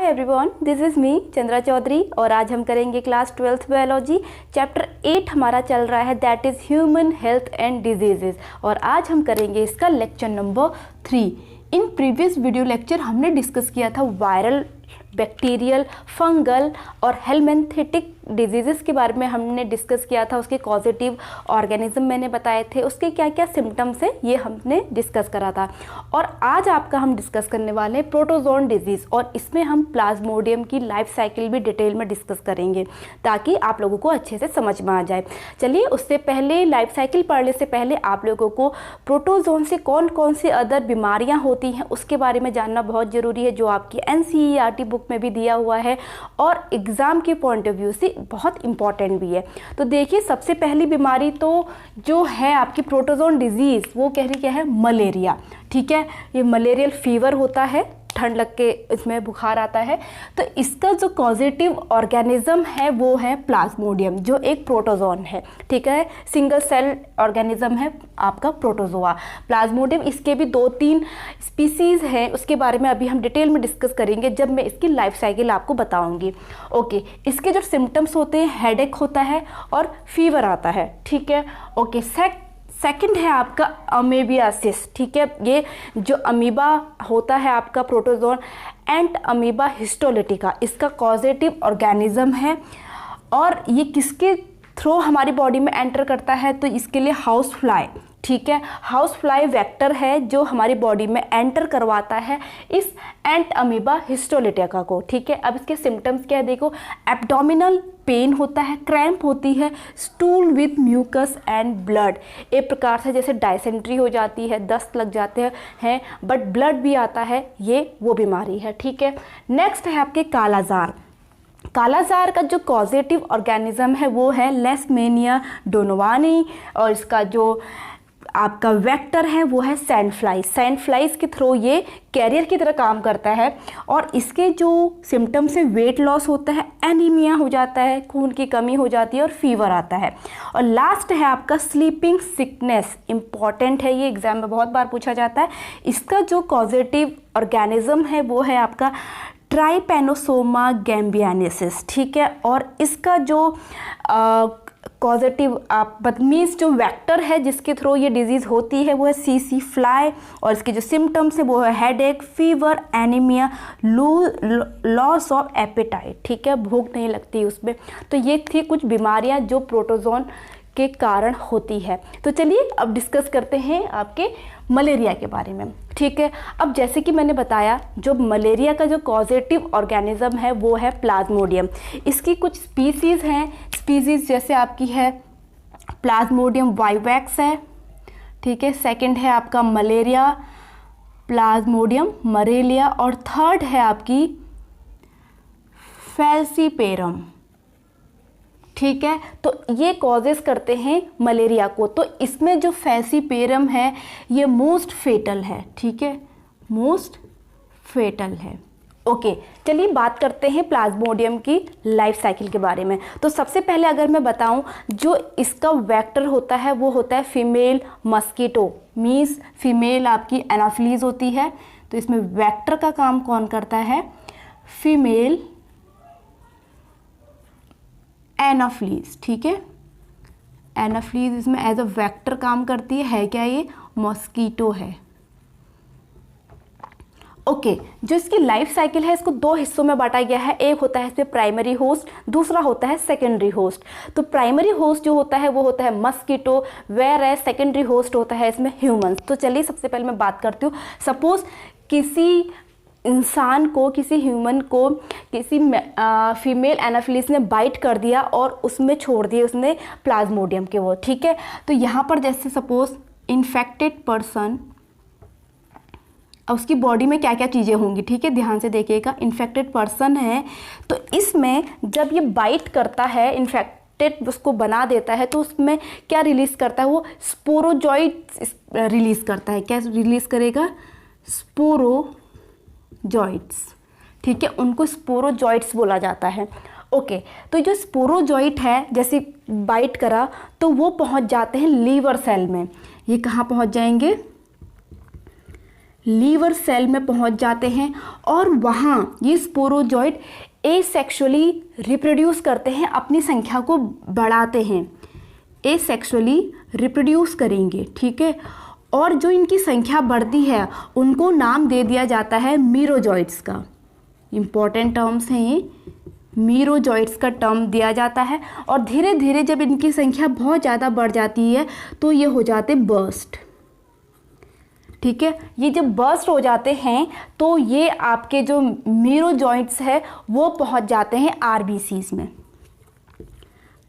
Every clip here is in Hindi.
Everyone, this is me Chandra Chaudhary और आज हम करेंगे क्लास 12th बायोलॉजी चैप्टर 8 हमारा चल रहा है, that is human health and diseases. और आज हम करेंगे इसका lecture number 3। In previous video lecture हमने डिस्कस किया था वायरल, बैक्टीरियल, फंगल और हेलमिंथेटिक डिजीज़ेस के बारे में हमने डिस्कस किया था। उसके कॉजेटिव ऑर्गेनिज्म मैंने बताए थे, उसके क्या क्या सिम्टम्स हैं ये हमने डिस्कस करा था। और आज आपका हम डिस्कस करने वाले हैं प्रोटोजोन डिजीज़, और इसमें हम प्लाज्मोडियम की लाइफ साइकिल भी डिटेल में डिस्कस करेंगे ताकि आप लोगों को अच्छे से समझ में आ जाए। चलिए, उससे पहले लाइफ साइकिल पढ़ने से पहले आप लोगों को प्रोटोजोन से कौन कौन सी अदर बीमारियाँ होती हैं उसके बारे में जानना बहुत ज़रूरी है, जो आपकी NCERT बुक में भी दिया हुआ है और एग्ज़ाम के पॉइंट ऑफ व्यू से बहुत इंपॉर्टेंट भी है। तो देखिए, सबसे पहली बीमारी तो जो है आपकी प्रोटोजोन डिजीज़, वो कह रही क्या है, मलेरिया। ठीक है, ये मलेरियल फीवर होता है, ठंड लग के इसमें बुखार आता है। तो इसका जो कॉजेटिव ऑर्गेनिज्म है वो है प्लाज्मोडियम, जो एक प्रोटोजोन है। ठीक है, सिंगल सेल ऑर्गेनिज्म है आपका प्रोटोजोआ। प्लाज्मोडियम, इसके भी 2-3 स्पीसीज़ हैं, उसके बारे में अभी हम डिटेल में डिस्कस करेंगे जब मैं इसकी लाइफ साइकिल आपको बताऊंगी। ओके, इसके जो सिम्टम्स होते हैं, हेडेक होता है और फीवर आता है। ठीक है, ओके। सेकंड है आपका अमीबियासिस। ठीक है, ये जो अमीबा होता है आपका प्रोटोजोन, एंट अमीबा हिस्टोलिटिका, इसका कॉजेटिव ऑर्गेनिज्म है। और ये किसके थ्रू हमारी बॉडी में एंटर करता है, तो इसके लिए हाउस फ्लाई। ठीक है, हाउस फ्लाई वेक्टर है जो हमारी बॉडी में एंटर करवाता है इस एंट अमीबा हिस्टोलिटिका को। ठीक है, अब इसके सिम्टम्स क्या है, देखो, एब्डोमिनल पेन होता है, क्रैम्प होती है, stool with mucus and blood. एक प्रकार से जैसे डायसेंट्री हो जाती है, दस्त लग जाते हैं बट ब्लड भी आता है, ये वो बीमारी है। ठीक है, नेक्स्ट है आपके कालाजार। कालाजार का जो कॉजेटिव ऑर्गेनिज्म है वो है लेशमैनिया डोनोवानी, और इसका जो आपका वेक्टर है वो है सैंड फ्लाई। सैंड फ्लाइज के थ्रू ये कैरियर की तरह काम करता है। और इसके जो सिम्टम्स है, वेट लॉस होता है, एनीमिया हो जाता है, खून की कमी हो जाती है और फीवर आता है। और लास्ट है आपका स्लीपिंग सिकनेस। इंपॉर्टेंट है, ये एग्जाम में बहुत बार पूछा जाता है। इसका जो कॉजेटिव ऑर्गेनिज्म है वो है आपका ट्राइपेनोसोमा गैम्बियानेसिस। ठीक है, और इसका जो कॉजेटिव बदमीज जो वेक्टर है जिसके थ्रू ये डिजीज़ होती है वो है CC फ्लाई। और इसके जो सिम्टम्स है वो है headache, fever, anaemia, loss of appetite. ठीक है, भूख नहीं लगती उसमें। तो ये थी कुछ बीमारियां जो प्रोटोजोन के कारण होती है। तो चलिए अब डिस्कस करते हैं आपके मलेरिया के बारे में। ठीक है, अब जैसे कि मैंने बताया, जो मलेरिया का जो कॉजेटिव ऑर्गेनिज्म है वो है प्लाज्मोडियम। इसकी कुछ स्पीसीज़ हैं, स्पीसीज़ जैसे आपकी है प्लाज्मोडियम वाइवैक्स है। ठीक है, सेकंड है आपका मलेरिया, प्लाज्मोडियम मरेलिया, और थर्ड है आपकी फैल्सीपेरम। ठीक है, तो ये कॉजेस करते हैं मलेरिया को। तो इसमें जो फैल्सीपेरम है ये मोस्ट फेटल है। ठीक है, मोस्ट फेटल है। ओके, चलिए बात करते हैं प्लाज्मोडियम की लाइफ साइकिल के बारे में। तो सबसे पहले अगर मैं बताऊं, जो इसका वेक्टर होता है वो होता है फीमेल मस्कीटो, मीन्स फीमेल आपकी एनाफिलीज होती है। तो इसमें वेक्टर का काम कौन करता है, फीमेल एनाफिलीज। ठीक है, एनाफिलीज इसमें एज अ वेक्टर काम करती है क्या, ये मॉस्कीटो है। ओके, जो इसकी लाइफ साइकिल है इसको 2 हिस्सों में बांटा गया है। एक होता है इसमें प्राइमरी होस्ट, दूसरा होता है सेकेंडरी होस्ट। तो प्राइमरी होस्ट जो होता है वो होता है mosquito, whereas secondary host होता है इसमें ह्यूमंस। तो चलिए सबसे पहले मैं बात करती हूँ, सपोज किसी इंसान को, किसी ह्यूमन को किसी फीमेल एनाफिलिस ने बाइट कर दिया और उसमें छोड़ दिए उसने प्लाज्मोडियम के वो। ठीक है, तो यहाँ पर जैसे सपोज इन्फेक्टेड पर्सन, उसकी बॉडी में क्या क्या चीज़ें होंगी। ठीक है, ध्यान से देखिएगा, इन्फेक्टेड पर्सन है तो इसमें जब ये बाइट करता है, इन्फेक्टेड उसको बना देता है, तो उसमें क्या रिलीज़ करता है, वो स्पोरोजॉइट्स रिलीज़ करता है। क्या रिलीज़ करेगा, स्पोरोजॉइट्स। ठीक है, उनको स्पोरोजॉइट्स बोला जाता है। ओके, तो जो स्पोरोजॉइट है जैसे बाइट करा तो वो पहुंच जाते हैं लीवर सेल में। ये कहाँ पहुंच जाएंगे, लीवर सेल में पहुंच जाते हैं और वहाँ ये स्पोरोजॉइट एसेक्सुअली रिप्रोड्यूस करते हैं, अपनी संख्या को बढ़ाते हैं, एसेक्सुअली रिप्रोड्यूस करेंगे, ठीक है। और जो इनकी संख्या बढ़ती है उनको नाम दे दिया जाता है मीरोजॉइट्स का। इम्पॉर्टेंट टर्म्स हैं ये, मीरोजॉइट्स का टर्म दिया जाता है। और धीरे धीरे जब इनकी संख्या बहुत ज़्यादा बढ़ जाती है तो ये हो जाते बर्स्ट, ठीक है। ये जब बर्स्ट हो जाते हैं तो ये आपके जो मीरोजॉइट्स है वो पहुंच जाते हैं आरबीसीज में,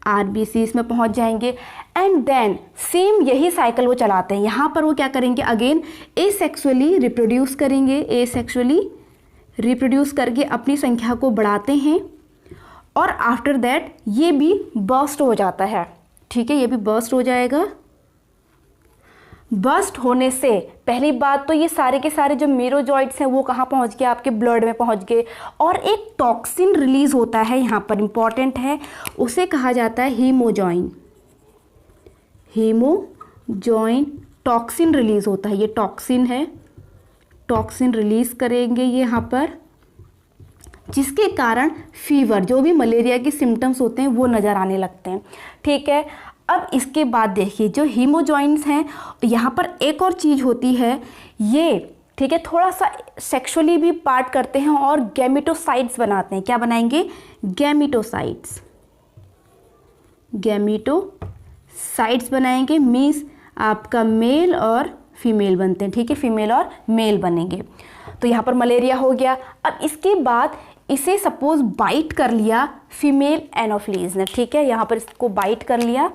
आरबीसीज में पहुंच जाएंगे। एंड देन सेम यही साइकिल वो चलाते हैं। यहाँ पर वो क्या करेंगे, अगेन एसेक्सुअली रिप्रोड्यूस करेंगे, एसेक्सुअली रिप्रोड्यूस करके अपनी संख्या को बढ़ाते हैं और आफ्टर दैट ये भी बर्स्ट हो जाता है, ठीक है। ये भी बर्स्ट हो जाएगा। बर्स्ट होने से पहली बात तो ये सारे के सारे जो मीरोजॉइट्स हैं वो कहाँ पहुँच गए, आपके ब्लड में पहुँच गए। और एक टॉक्सिन रिलीज होता है यहाँ पर, इम्पॉर्टेंट है, उसे कहा जाता है हीमोजॉइन। हीमोजॉइन टॉक्सिन रिलीज होता है, ये टॉक्सिन है, टॉक्सिन रिलीज करेंगे ये यहाँ पर, जिसके कारण फीवर, जो भी मलेरिया के सिम्टम्स होते हैं वो नज़र आने लगते हैं, ठीक है। अब इसके बाद देखिए जो हीमोजॉइन्स हैं, यहाँ पर एक और चीज़ होती है ये, ठीक है, थोड़ा सा सेक्सुअली भी पार्ट करते हैं और गैमेटोसाइट्स बनाते हैं। क्या बनाएंगे, गैमेटोसाइट्स, गैमेटोसाइट्स बनाएंगे। मीन्स आपका मेल और फीमेल बनते हैं, ठीक है, फीमेल और मेल बनेंगे। तो यहाँ पर मलेरिया हो गया। अब इसके बाद इसे सपोज बाइट कर लिया फीमेल एनोफिलीज ने, ठीक है, यहाँ पर इसको बाइट कर लिया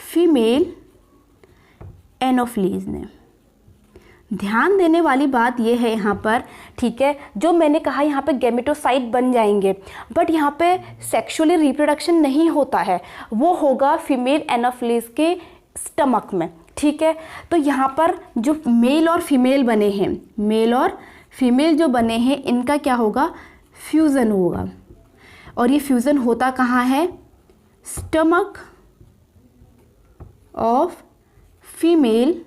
फीमेल एनोफिलीज ने। ध्यान देने वाली बात यह है यहाँ पर, ठीक है, जो मैंने कहा यहाँ पे गैमेटोसाइट बन जाएंगे, बट यहाँ पे सेक्सुअली रिप्रोडक्शन नहीं होता है, वो होगा फीमेल एनोफिलीज के स्टमक में, ठीक है। तो यहाँ पर जो मेल और फीमेल बने हैं, मेल और फीमेल जो बने हैं, इनका क्या होगा, फ्यूज़न होगा। और ये फ्यूज़न होता कहाँ है, स्टमक ऑफ फीमेल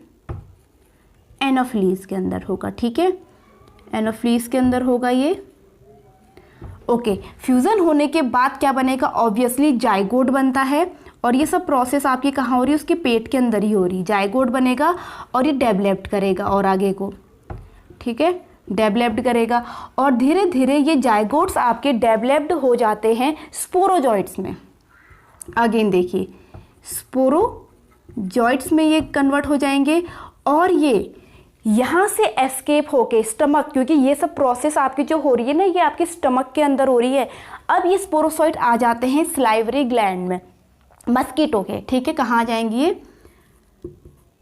एनोफिलीज के अंदर होगा, ठीक है, एनोफिलीज के अंदर होगा ये। ओके, फ्यूज़न होने के बाद क्या बनेगा, ऑब्वियसली जाइगोट बनता है। और ये सब प्रोसेस आपकी कहाँ हो रही है, उसके पेट के अंदर ही हो रही है। जाइगोट बनेगा और ये डेवलप्ड करेगा और आगे को, ठीक है, डेवलप्ड करेगा। और धीरे धीरे ये जाइगोट्स आपके डेवलप्ड हो जाते हैं स्पोरोजॉइट्स में। अगेन देखिए, स्पोरोजॉइट्स में ये कन्वर्ट हो जाएंगे और ये यहाँ से एस्केप होके स्टमक, क्योंकि ये सब प्रोसेस आपकी जो हो रही है ना, ये आपके स्टमक के अंदर हो रही है। अब ये स्पोरोजॉइट आ जाते हैं सलाइवरी ग्लैंड में, मस्कीटो के, ठीक है, कहाँ आ जाएंगे ये,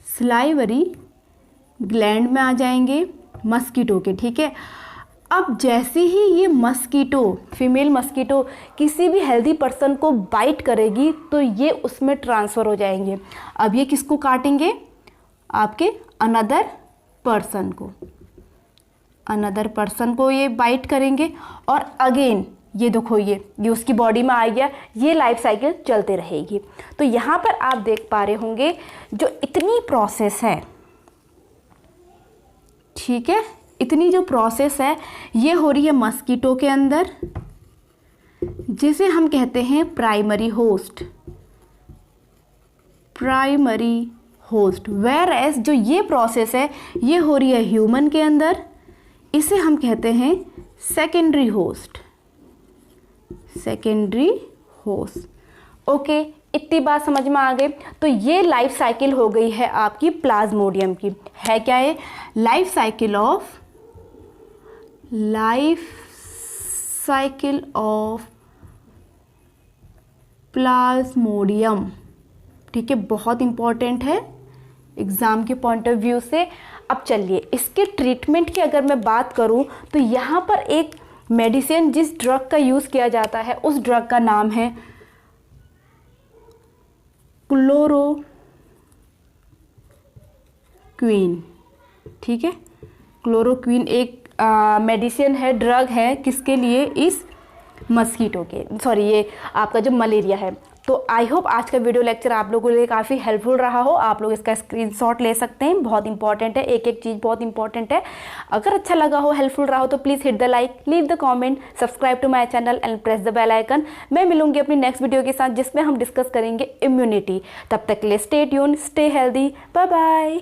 सलाइवरी ग्लैंड में आ जाएंगे मस्कीटो के, ठीक है। अब जैसे ही ये मस्कीटो, फीमेल मस्कीटो किसी भी हेल्दी पर्सन को बाइट करेगी तो ये उसमें ट्रांसफ़र हो जाएंगे। अब ये किसको काटेंगे, आपके अनदर पर्सन को, अनदर पर्सन को ये बाइट करेंगे और अगेन ये देखो ये उसकी बॉडी में आ गया, ये लाइफ साइकिल चलते रहेगी। तो यहाँ पर आप देख पा रहे होंगे जो इतनी प्रोसेस है, ठीक है, इतनी जो प्रोसेस है ये हो रही है मस्कीटो के अंदर, जिसे हम कहते हैं primary host, primary host. Whereas जो ये प्रोसेस है ये हो रही है ह्यूमन के अंदर, इसे हम कहते हैं secondary host, secondary host. Okay, इतनी बात समझ में आ गई। तो ये लाइफ साइकिल हो गई है आपकी प्लाज्मोडियम की। है क्या है, life cycle of, life cycle of Plasmodium, ठीक है, बहुत इंपॉर्टेंट है एग्ज़ाम के पॉइंट ऑफ व्यू से। अब चलिए इसके ट्रीटमेंट की अगर मैं बात करूं तो यहाँ पर एक मेडिसिन, जिस ड्रग का यूज़ किया जाता है उस ड्रग का नाम है क्लोरोक्वीन, ठीक है। क्लोरोक्वीन एक मेडिसिन है, ड्रग है, किसके लिए, इस मस्कीटो के, सॉरी ये आपका जो मलेरिया है। तो आई होप आज का वीडियो लेक्चर आप लोगों के लिए काफ़ी हेल्पफुल रहा हो। आप लोग इसका स्क्रीनशॉट ले सकते हैं, बहुत इंपॉर्टेंट है, एक एक चीज़ बहुत इंपॉर्टेंट है। अगर अच्छा लगा हो, हेल्पफुल रहा हो तो please hit the like, leave the comment, subscribe to my channel and press the bell icon. मैं मिलूंगी अपनी नेक्स्ट वीडियो के साथ जिसमें हम डिस्कस करेंगे इम्यूनिटी। तब तक के लिए stay tune, stay healthy, bye bye.